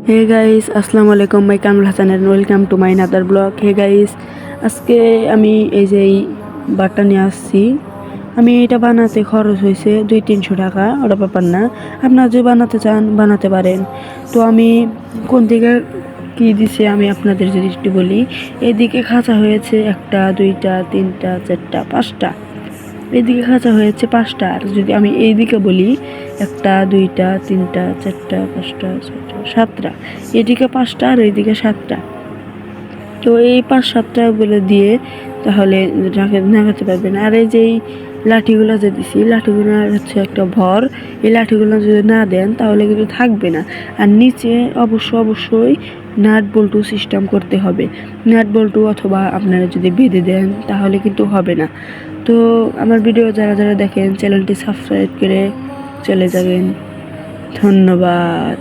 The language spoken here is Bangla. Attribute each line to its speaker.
Speaker 1: হে গাইস, আসসালামু আলাইকুম। My Kamrul Hasan and welcome to my another blog. Hey guys, আজকে আমি এই যে এই বারটা নিয়ে আসছি। আমি এটা বানাতে খরচ হয়েছে 200-300 টাকা, ওটা ব্যাপার না। আপনারা যদি বানাতে চান বানাতে পারেন। তো আমি কোন দিকে কি দিছে আমি আপনাদের যদি একটু বলি। এদিকে খাঁচা হয়েছে 1টা 2টা 3টা 4টা 5টা, এদিকে খাঁচা হয়েছে 5টা। আর যদি আমি এইদিকে বলি 1টা 2টা 3টা 4টা 5টা 6টা 7টা, এদিকে 5টা আর এইদিকে 7টা। তো এই 5-7টা বলে দিয়ে তাহলে নাগাতে পারবেন। আর এই যে এই লাঠিগুলো যে দিছি, লাঠিগুলো হচ্ছে একটা ভর। এই লাঠিগুলো যদি না দেন তাহলে কিন্তু থাকবে না। আর নিচে অবশ্যই নাট বল্টু সিস্টেম করতে হবে। নাট বল্টু অথবা আপনারা যদি বেঁধে দেন তাহলে কিন্তু হবে না। তো আমার ভিডিও যারা দেখেন চ্যানেলটি সাবস্ক্রাইব করে চলে যাবেন। ধন্যবাদ।